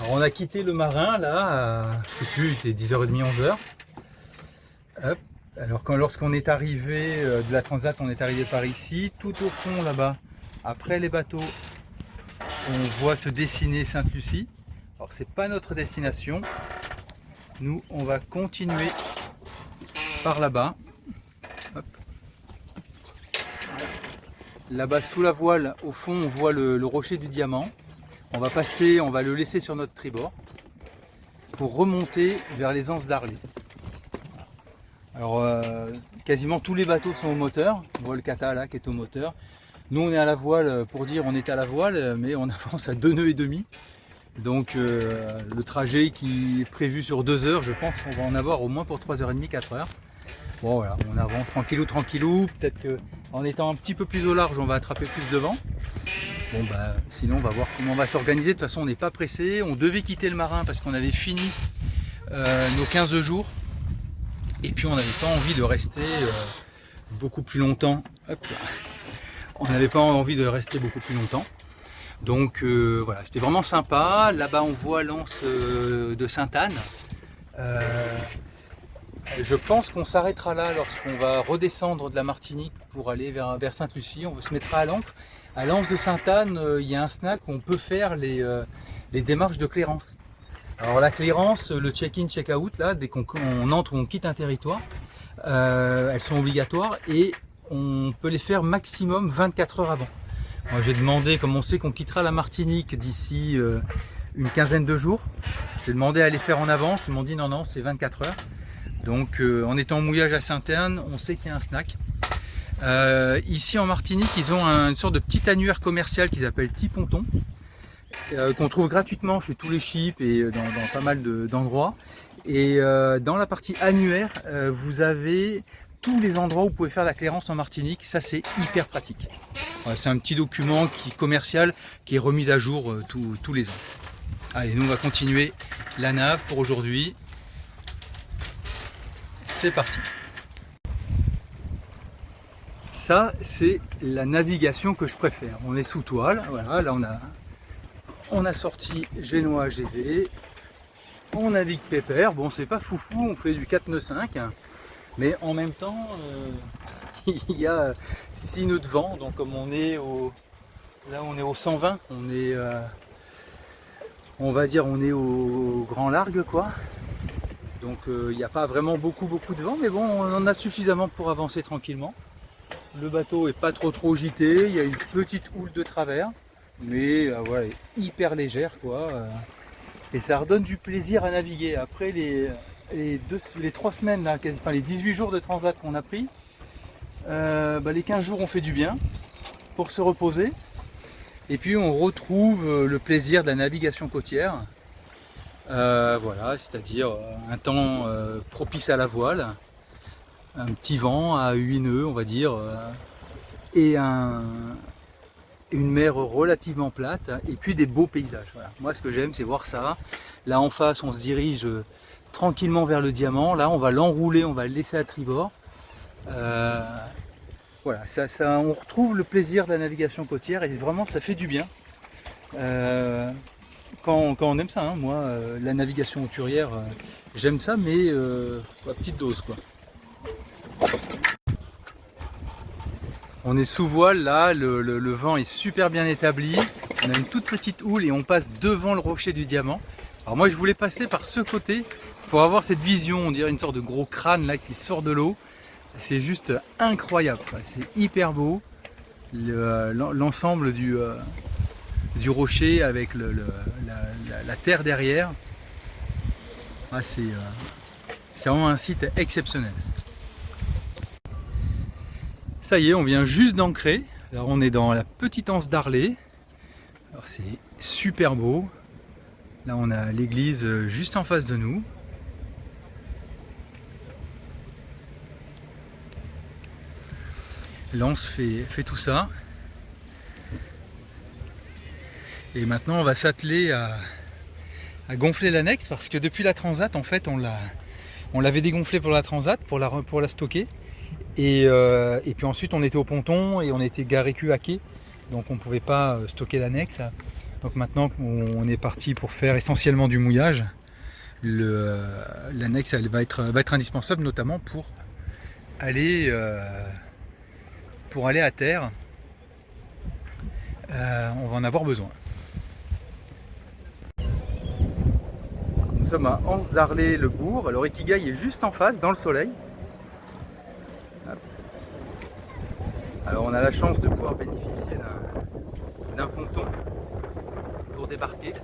Alors on a quitté le marin là, je sais plus, il était 10h30, 11h. Hop. Alors lorsqu'on est arrivé de la Transat, on est arrivé par ici, tout au fond là-bas, après les bateaux, on voit se dessiner Sainte-Lucie. Alors c'est pas notre destination, nous on va continuer par là-bas. Là-bas sous la voile, au fond, on voit le rocher du diamant. On va passer, on va le laisser sur notre tribord pour remonter vers les anses d'Arly. Alors quasiment tous les bateaux sont au moteur. On voit le Kata là qui est au moteur. Nous on est à la voile, pour dire on est à la voile, mais on avance à 2 nœuds et demi. Donc le trajet qui est prévu sur 2 heures, je pense qu'on va en avoir au moins pour 3h30, 4h. Bon voilà, on avance tranquillou. Peut-être qu'en étant un petit peu plus au large, on va attraper plus de vent. Bon bah sinon on va voir comment on va s'organiser. De toute façon on n'est pas pressé. On devait quitter le marin parce qu'on avait fini nos 15 jours. Et puis on n'avait pas envie de rester beaucoup plus longtemps. Hop là. On n'avait pas envie de rester beaucoup plus longtemps. Donc voilà, c'était vraiment sympa. Là-bas on voit l'anse de Sainte-Anne. Je pense qu'on s'arrêtera là lorsqu'on va redescendre de la Martinique pour aller vers Sainte-Lucie. On se mettra à l'ancre. À l'anse de Sainte-Anne, il y a un snack où on peut faire les démarches de clairance. Alors la clairance, le check-in, check-out, là, dès qu'on entre ou on quitte un territoire, elles sont obligatoires et on peut les faire maximum 24 heures avant. Moi j'ai demandé, comme on sait qu'on quittera la Martinique d'ici une quinzaine de jours, j'ai demandé à les faire en avance, ils m'ont dit non, c'est 24 heures. Donc en étant en mouillage à Sainte-Anne, on sait qu'il y a un snack. Ici en Martinique, ils ont une sorte de petit annuaire commercial qu'ils appellent Tiponton, qu'on trouve gratuitement chez tous les chips et dans pas mal d'endroits. Et dans la partie annuaire, vous avez tous les endroits où vous pouvez faire la clairance en Martinique. Ça c'est hyper pratique. C'est un petit document commercial qui est remis à jour tous les ans. Allez, nous on va continuer la nave pour aujourd'hui. C'est parti. Ça, c'est la navigation que je préfère. On est sous toile. Voilà, là on a sorti Génois GV. On navigue pépère. Bon, c'est pas foufou, on fait du 4 nœuds 5. Mais en même temps, il y a 6 nœuds de vent. Donc comme on est au 120, on va dire on est au grand largue quoi. Donc il n'y a pas vraiment beaucoup de vent, mais bon, on en a suffisamment pour avancer tranquillement. Le bateau est pas trop gité, il y a une petite houle de travers, mais voilà, elle est hyper légère quoi. Et ça redonne du plaisir à naviguer. Après les 3 semaines, là, enfin les 18 jours de transat qu'on a pris, les 15 jours ont fait du bien pour se reposer. Et puis on retrouve le plaisir de la navigation côtière. Voilà, c'est-à-dire un temps propice à la voile, un petit vent à 8 nœuds on va dire, et une mer relativement plate, et puis des beaux paysages. Voilà. Moi ce que j'aime c'est voir ça. Là en face on se dirige tranquillement vers le diamant, là on va l'enrouler, on va le laisser à tribord. Voilà, on retrouve le plaisir de la navigation côtière et vraiment ça fait du bien. Quand on aime ça, hein. Moi la navigation hauturière j'aime ça, mais à petite dose quoi. On est sous voile là, le vent est super bien établi, on a une toute petite houle et on passe devant le rocher du diamant. Alors moi je voulais passer par ce côté pour avoir cette vision, on dirait une sorte de gros crâne là qui sort de l'eau. C'est juste incroyable, c'est hyper beau, l'ensemble du rocher avec la terre derrière. Ah, c'est vraiment un site exceptionnel. Ça y est, on vient juste d'ancrer. Alors on est dans la petite anse d'Arly. Alors c'est super beau. Là on a l'église juste en face de nous. L'anse fait tout ça. Et maintenant on va s'atteler à gonfler l'annexe parce que depuis la transat en fait on l'avait dégonflé pour la transat pour la stocker. Et puis ensuite on était au ponton et on était garé cul à quai, donc on ne pouvait pas stocker l'annexe. Donc maintenant qu'on est parti pour faire essentiellement du mouillage, l'annexe va être indispensable, notamment pour aller à terre. On va en avoir besoin. Nous sommes à Anse d'Arlay-le-Bourg. Alors Ikigai est juste en face, dans le soleil. Alors on a la chance de pouvoir bénéficier d'un ponton pour débarquer.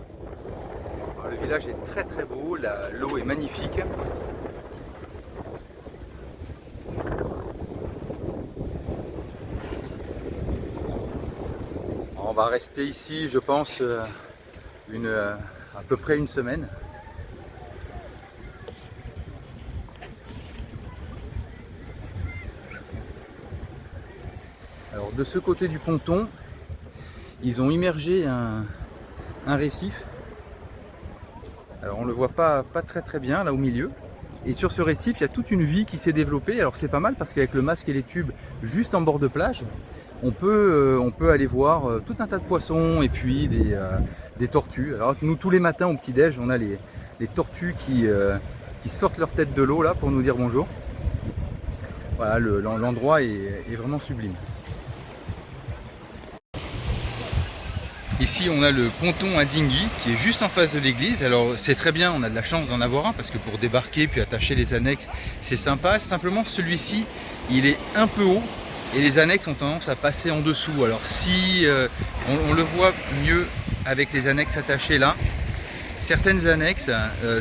Alors, le village est très très beau, l'eau est magnifique. On va rester ici, je pense, à peu près une semaine. Alors de ce côté du ponton, ils ont immergé un récif. Alors on le voit pas très bien là au milieu. Et sur ce récif, il y a toute une vie qui s'est développée. Alors c'est pas mal parce qu'avec le masque et les tubes juste en bord de plage, on peut aller voir tout un tas de poissons et puis des tortues. Alors nous tous les matins au petit-déj, on a les tortues qui sortent leur tête de l'eau là pour nous dire bonjour. Voilà, l'endroit est vraiment sublime. Ici on a le ponton à dinghy qui est juste en face de l'église. Alors c'est très bien, on a de la chance d'en avoir un parce que pour débarquer puis attacher les annexes c'est sympa. Simplement celui-ci il est un peu haut et les annexes ont tendance à passer en dessous. Alors si on le voit mieux avec les annexes attachées là, certaines annexes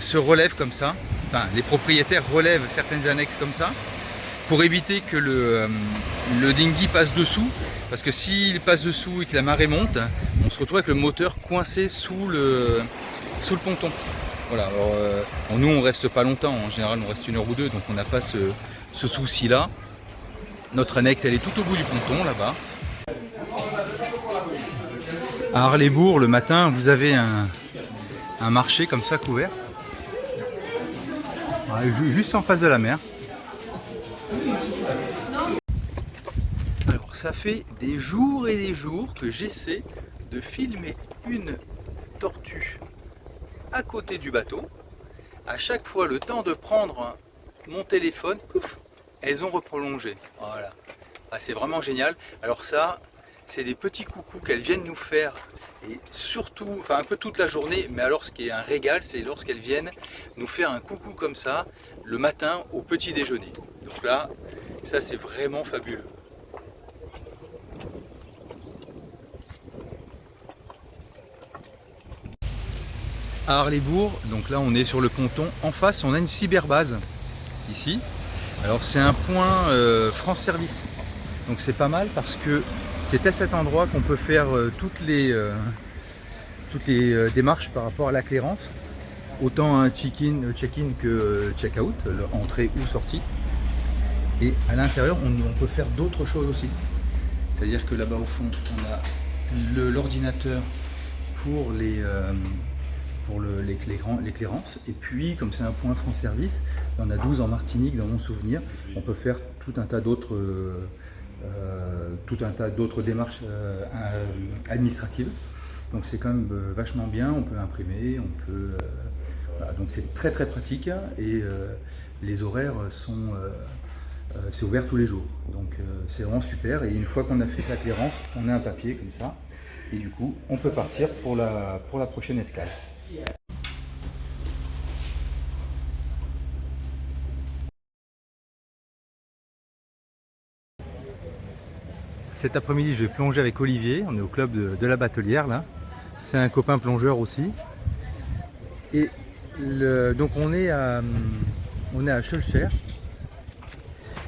se relèvent comme ça. Enfin les propriétaires relèvent certaines annexes comme ça pour éviter que le dinghy passe dessous. Parce que s'il passe dessous et que la marée monte, on se retrouve avec le moteur coincé sous le ponton. Voilà, alors nous on reste pas longtemps, en général on reste 1 heure ou 2, donc on n'a pas ce souci là. Notre annexe elle est tout au bout du ponton là-bas. À Arlay-Bourg le matin vous avez un marché comme ça couvert, juste en face de la mer. Ça fait des jours et des jours que j'essaie de filmer une tortue à côté du bateau. À chaque fois, le temps de prendre mon téléphone, pouf, elles ont reprolongé. Voilà, c'est vraiment génial. Alors ça, c'est des petits coucous qu'elles viennent nous faire, et surtout, enfin un peu toute la journée. Mais alors, ce qui est un régal, c'est lorsqu'elles viennent nous faire un coucou comme ça le matin au petit déjeuner. Donc là, ça c'est vraiment fabuleux. À Arlay-Bourg, donc là on est sur le ponton, en face on a une cyberbase ici. Alors c'est un point France Service, donc c'est pas mal parce que c'est à cet endroit qu'on peut faire toutes les démarches par rapport à la clearance, autant un check-in que check-out, entrée ou sortie. Et à l'intérieur on peut faire d'autres choses aussi, c'est à dire que là-bas au fond on a l'ordinateur pour les clérances, et puis comme c'est un point France Service, il y en a 12 en Martinique dans mon souvenir, on peut faire tout un tas d'autres démarches administratives, donc c'est quand même vachement bien, on peut imprimer, on peut voilà, donc c'est très très pratique et les horaires sont c'est ouvert tous les jours, donc c'est vraiment super. Et une fois qu'on a fait sa clearance, on a un papier comme ça et du coup on peut partir pour la prochaine escale. Cet après-midi, je vais plonger avec Olivier. On est au club de la Batelière là. C'est un copain plongeur aussi. Et donc on est à Schœlcher,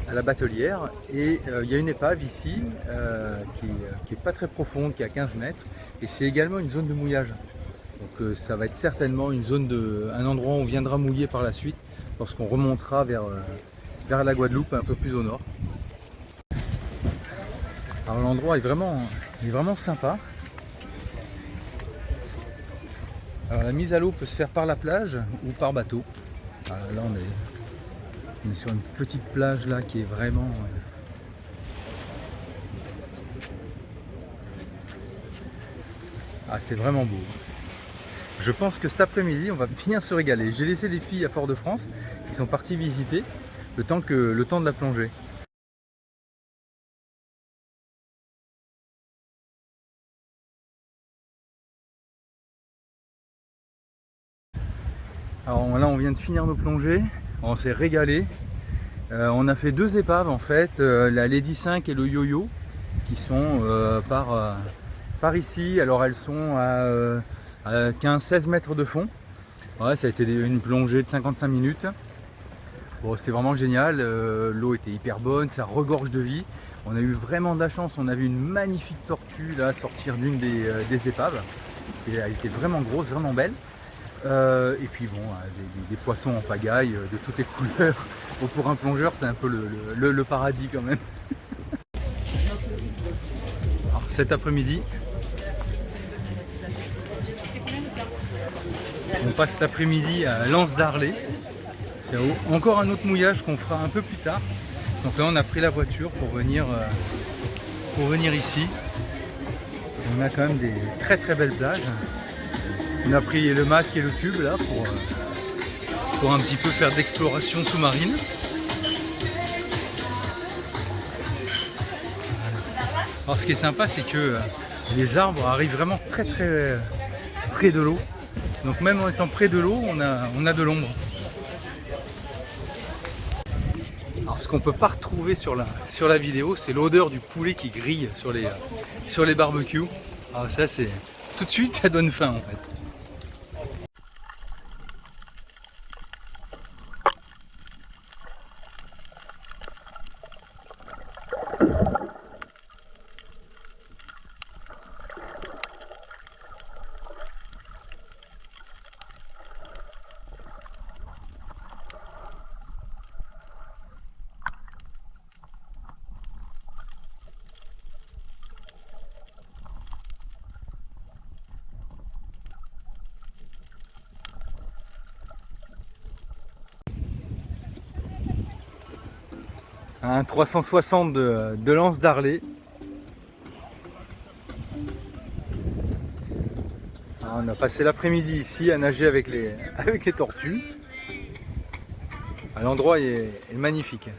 à la Batelière. Et il y a une épave ici qui est pas très profonde, qui est à 15 mètres. Et c'est également une zone de mouillage. Donc ça va être certainement un endroit où on viendra mouiller par la suite lorsqu'on remontera vers la Guadeloupe, un peu plus au nord. Alors l'endroit est vraiment sympa. Alors la mise à l'eau peut se faire par la plage ou par bateau. Alors là on est sur une petite plage là qui est vraiment Ah, c'est vraiment beau. Je pense que cet après-midi, on va bien se régaler. J'ai laissé les filles à Fort-de-France qui sont parties visiter le temps de la plongée. Alors là, on vient de finir nos plongées. On s'est régalé. On a fait 2 épaves en fait, la Lady 5 et le Yo-Yo, qui sont par ici. Alors elles sont à 15-16 mètres de fond. Ouais, ça a été une plongée de 55 minutes. Bon, c'était vraiment génial, l'eau était hyper bonne, ça regorge de vie. On a eu vraiment de la chance, on a vu une magnifique tortue là sortir d'une des épaves. Et elle était vraiment grosse, vraiment belle. Et puis bon, des poissons en pagaille de toutes les couleurs. Bon, pour un plongeur, c'est un peu le paradis quand même. Alors, cet après-midi, on passe l'après-midi à l'Anse d'Arlet. C'est encore un autre mouillage qu'on fera un peu plus tard. Donc là, on a pris la voiture pour venir ici. On a quand même des très très belles plages. On a pris le masque et le tube là pour un petit peu faire d'exploration sous-marine. Alors ce qui est sympa, c'est que les arbres arrivent vraiment très très près de l'eau. Donc même en étant près de l'eau, on a de l'ombre. Alors ce qu'on ne peut pas retrouver sur la vidéo, c'est l'odeur du poulet qui grille sur les barbecues. Alors ça, c'est tout de suite, ça donne faim en fait. Un 360 de l'Anse d'Arlet. On a passé l'après-midi ici à nager avec les tortues. L'endroit est magnifique.